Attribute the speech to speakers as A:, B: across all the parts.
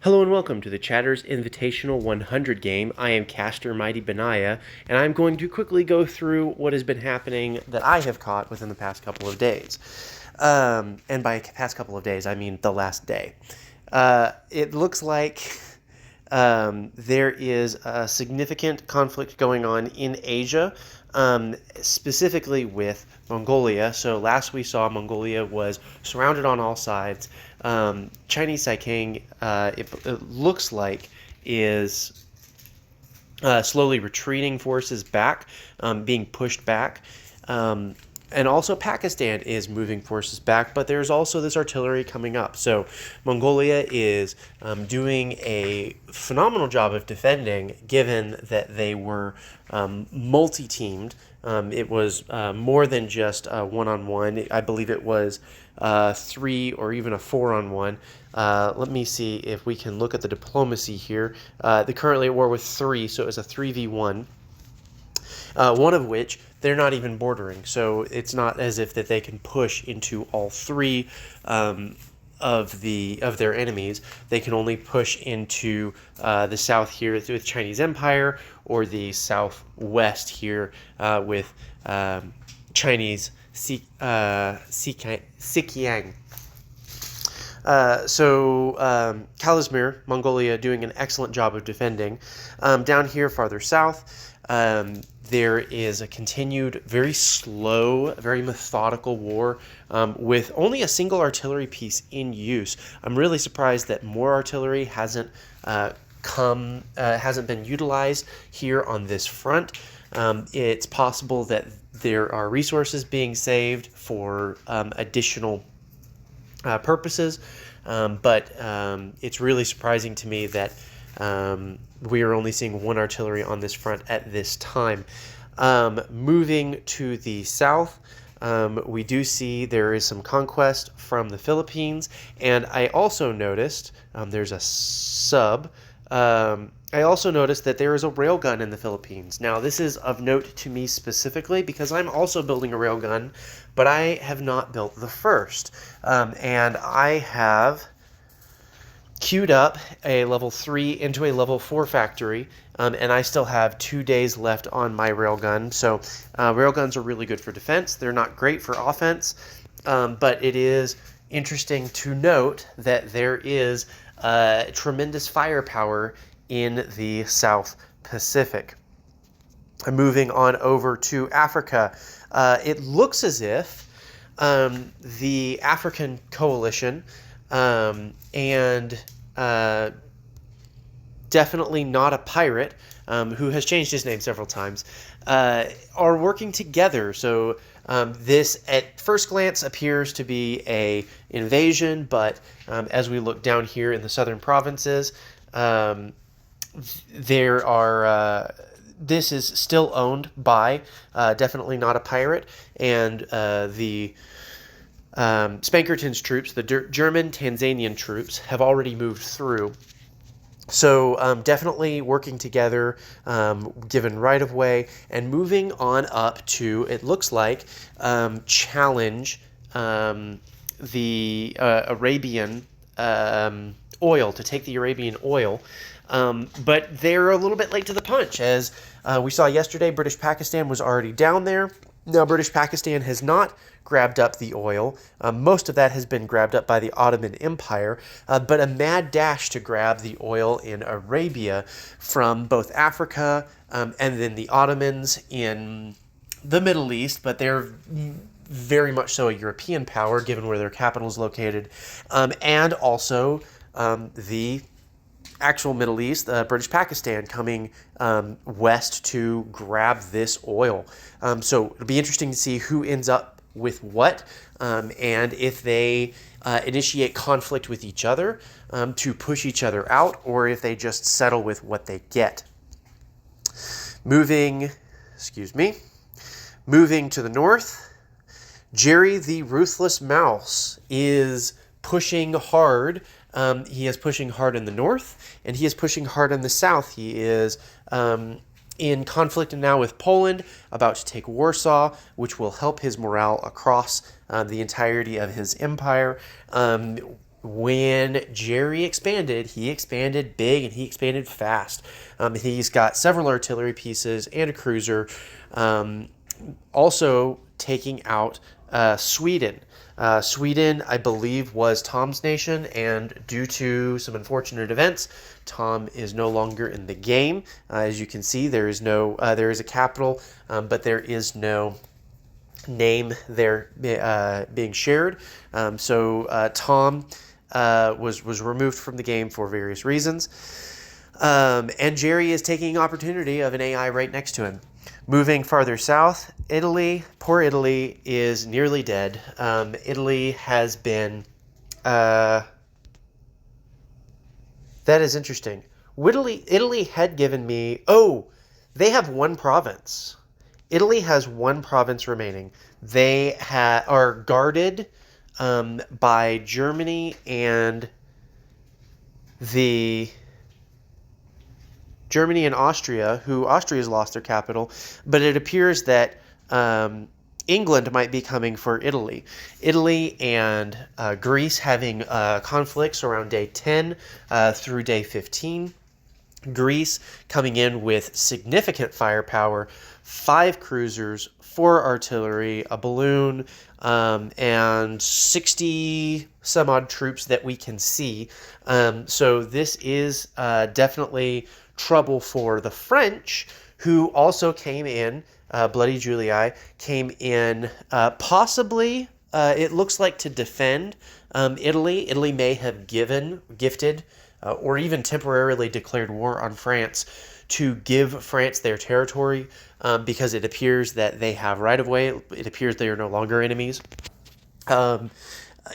A: Hello and welcome to the Chatter's Invitational 100 game. I am Caster Mighty Benaya, and I'm going to quickly go through what has been happening that I have caught within the past couple of days. And by past couple of days, I mean the last day. It looks like there is a significant conflict going on in Asia, specifically with Mongolia. So last we saw, Mongolia was surrounded on all sides. Chinese Saiking, it looks like, is slowly retreating forces back, being pushed back. And also Pakistan is moving forces back, but there's also this artillery coming up. So Mongolia is doing a phenomenal job of defending, given that they were multi-teamed. It was more than just one-on-one. I believe it was 3 or even a 4-on-1. Let me see if we can look at the diplomacy here. They're currently at war with 3, so it was a 3v1. One of which they're not even bordering, so it's not as if that they can push into all 3 of their enemies. They can only push into the south here with Chinese Empire, or the southwest here with Chinese Xinjiang. Kazimir, Mongolia, doing an excellent job of defending. Down here farther south, there is a continued, very slow, very methodical war with only a single artillery piece in use. I'm really surprised that more artillery hasn't been utilized here on this front. It's possible that there are resources being saved for additional purposes, but it's really surprising to me that we are only seeing one artillery on this front at this time. Moving to the south, we do see there is some conquest from the Philippines, and I also noticed there's a sub. I also noticed that there is a railgun in the Philippines. Now, this is of note to me specifically because I'm also building a railgun, but I have not built the first. And I have queued up a level 3 into a level 4 factory, and I still have 2 days left on my railgun. So railguns are really good for defense. They're not great for offense, but it is interesting to note that there is tremendous firepower in the South Pacific. Moving on over to Africa, it looks as if the African coalition and definitely not a pirate, who has changed his name several times, are working together. So this, at first glance, appears to be a invasion, but as we look down here in the southern provinces, there are this is still owned by definitely not a pirate, and the Spankerton's troops, the German Tanzanian troops, have already moved through. So definitely working together, given right-of-way, and moving on up to, it looks like, challenge the Arabian oil, to take the Arabian oil. But they're a little bit late to the punch. As we saw yesterday, British Pakistan was already down there. Now, British Pakistan has not grabbed up the oil. Most of that has been grabbed up by the Ottoman Empire, but a mad dash to grab the oil in Arabia from both Africa and then the Ottomans in the Middle East, but they're very much so a European power, given where their capital is located, and also the actual Middle East, British Pakistan, coming west to grab this oil. So it'll be interesting to see who ends up with what, and if they initiate conflict with each other to push each other out, or if they just settle with what they get. Moving to the north, Jerry the Ruthless Mouse is pushing hard. He is pushing hard in the north, and he is pushing hard in the south. He is in conflict now with Poland, about to take Warsaw, which will help his morale across the entirety of his empire. when Jerry expanded, he expanded big and he expanded fast. He's got several artillery pieces and a cruiser. Also taking out Sweden. Sweden, I believe, was Tom's nation, and due to some unfortunate events, Tom is no longer in the game. As you can see, there is a capital, but there is no name there being shared. So Tom was removed from the game for various reasons. And Jerry is taking opportunity of an AI right next to him. Moving farther south, Italy, poor Italy, is nearly dead. Italy has been... that is interesting. Italy had given me... Oh, they have one province. Italy has one province remaining. They are guarded by Germany and Austria, who Austria's lost their capital, but it appears that England might be coming for Italy. Italy and Greece having conflicts around day 10 through day 15. Greece coming in with significant firepower, 5 cruisers, 4 artillery, a balloon, and 60 some odd troops that we can see. So this is definitely trouble for the French, who also came in, Bloody July, came in possibly, it looks like, to defend Italy. Italy may have gifted, or even temporarily declared war on France to give France their territory because it appears that they have right-of-way. It appears they are no longer enemies.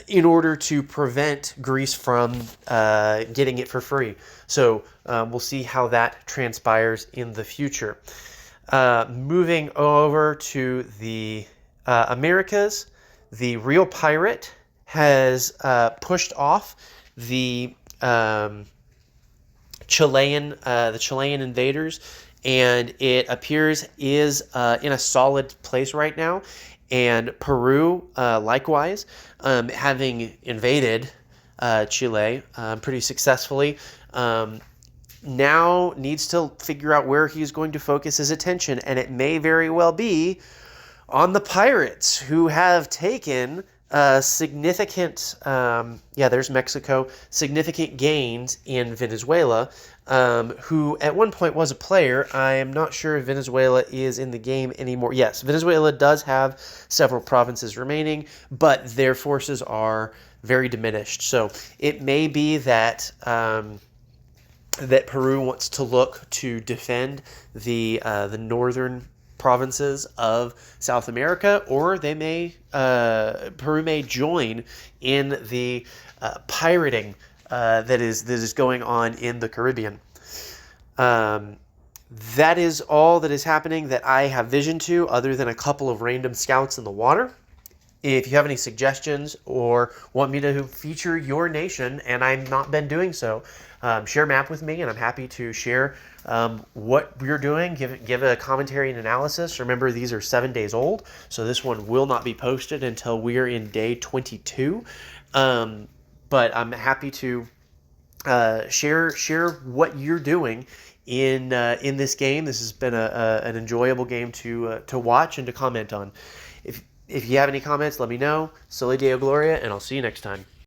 A: In order to prevent Greece from getting it for free. So we'll see how that transpires in the future. Moving over to the Americas, the real pirate has pushed off the Chilean invaders, and it appears is in a solid place right now. And Peru, likewise, having invaded Chile pretty successfully, now needs to figure out where he's going to focus his attention, and it may very well be on the pirates, who have taken significant, there's Mexico, significant gains in Venezuela, who at one point was a player. I am not sure if Venezuela is in the game anymore. Yes, Venezuela does have several provinces remaining, but their forces are very diminished. So it may be that that Peru wants to look to defend the northern provinces of South America, or they may Peru may join in the pirating that is going on in the Caribbean. That is all that is happening that I have vision to, other than a couple of random scouts in the water. If you have any suggestions or want me to feature your nation, and I've not been doing so, share a map with me, and I'm happy to share what we're doing, give a commentary and analysis. Remember, these are 7 days old, so this one will not be posted until we're in day 22. But I'm happy to share what you're doing in this game. This has been an enjoyable game to watch and to comment on. If you have any comments, let me know. Soli Deo Gloria, and I'll see you next time.